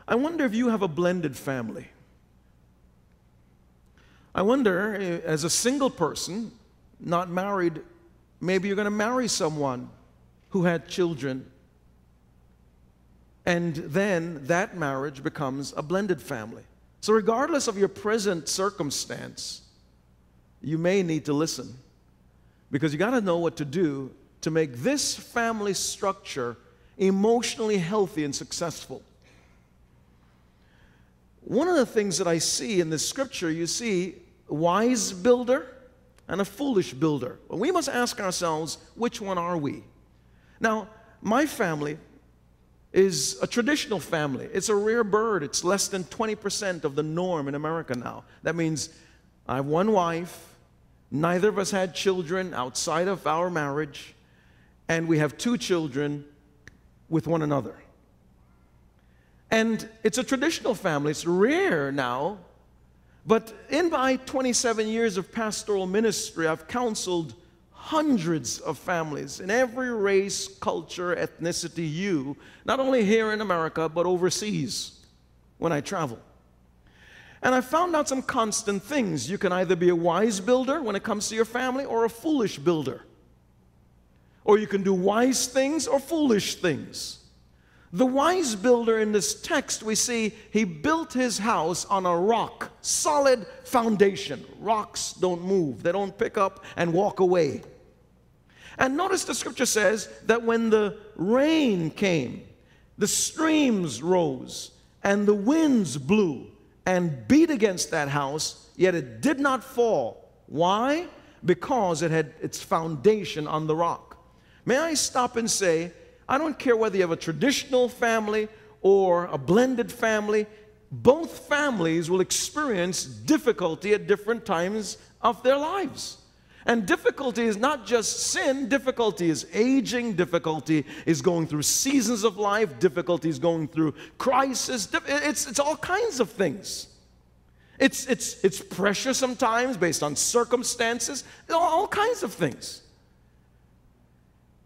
I wonder if you have a blended family. I wonder, as a single person, not married, maybe you're going to marry someone who had children, and then that marriage becomes a blended family. So regardless of your present circumstance, you may need to listen, because you got to know what to do to make this family structure emotionally healthy and successful. One of the things that I see in this scripture, you see a wise builder and a foolish builder. Well, we must ask ourselves, which one are we? Now, my family is a traditional family. It's a rare bird. It's less than 20% of the norm in America now. That means I have one wife, neither of us had children outside of our marriage, and we have 2 children with one another. And it's a traditional family. It's rare now. But in my 27 years of pastoral ministry, I've counseled hundreds of families in every race, culture, ethnicity, hue, not only here in America, but overseas when I travel. And I found out some constant things. You can either be a wise builder when it comes to your family, or a foolish builder. Or you can do wise things or foolish things. The wise builder in this text, we see he built his house on a rock, solid foundation. Rocks don't move. They don't pick up and walk away. And notice the scripture says that when the rain came, the streams rose, and the winds blew and beat against that house, yet it did not fall. Why? Because it had its foundation on the rock. May I stop and say, I don't care whether you have a traditional family or a blended family, both families will experience difficulty at different times of their lives. And difficulty is not just sin, difficulty is aging, difficulty is going through seasons of life, difficulty is going through crisis, it's all kinds of things. It's pressure sometimes based on circumstances, all kinds of things.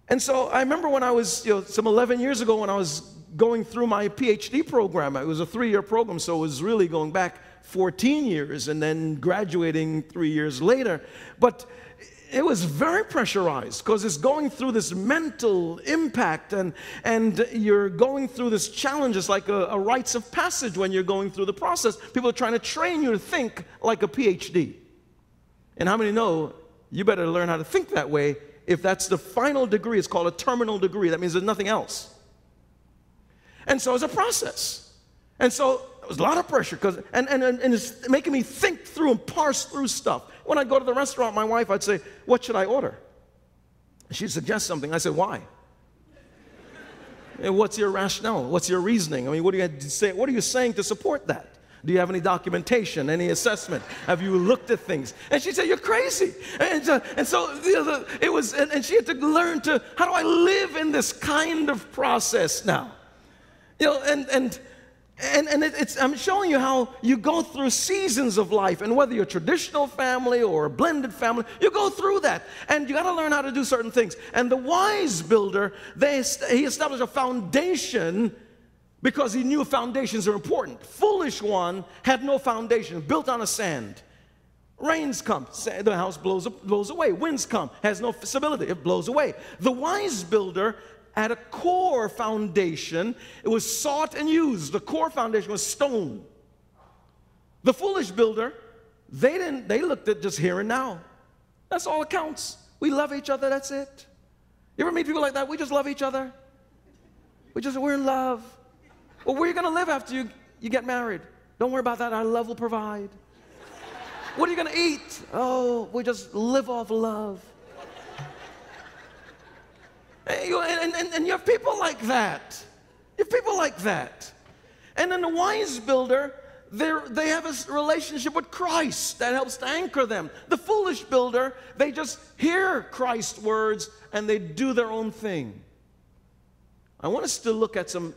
And so I remember when I was, some 11 years ago, when I was going through my Ph.D. program. It was a 3-year program, so it was really going back 14 years and then graduating 3 years later. But it was very pressurized because it's going through this mental impact, and you're going through this challenge. It's like a rites of passage when you're going through the process. People are trying to train you to think like a Ph.D. And how many know you better learn how to think that way? If that's the final degree, it's called a terminal degree. That means there's nothing else. And so it's a process. And so it was a lot of pressure, and it's making me think through and parse through stuff. When I'd go to the restaurant, my wife, I'd say, what should I order? She'd suggest something. I said, why? And what's your rationale? What's your reasoning? I mean, what are you saying to support that? Do you have any documentation, any assessment? Have you looked at things? And she said, you're crazy. And so it was, and she had to learn how do I live in this kind of process now? I'm showing you how you go through seasons of life, and whether you're a traditional family or a blended family, you go through that, and you got to learn how to do certain things. And the wise builder, he established a foundation because he knew foundations are important. Foolish one had no foundation, built on a sand. Rains come, the house blows away. Winds come, has no stability, it blows away. The wise builder had a core foundation. It was sought and used. The core foundation was stone. The foolish builder, they looked at just here and now. That's all that counts. We love each other, that's it. You ever meet people like that? We just love each other. We're in love. Well, where are you going to live after you get married? Don't worry about that. Our love will provide. What are you going to eat? Oh, we just live off love. And you have people like that. You have people like that. And then the wise builder, they have a relationship with Christ that helps to anchor them. The foolish builder, they just hear Christ's words and they do their own thing. I want us to look at some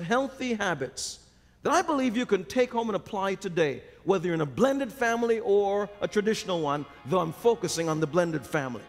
healthy habits that I believe you can take home and apply today, whether you're in a blended family or a traditional one, though I'm focusing on the blended family.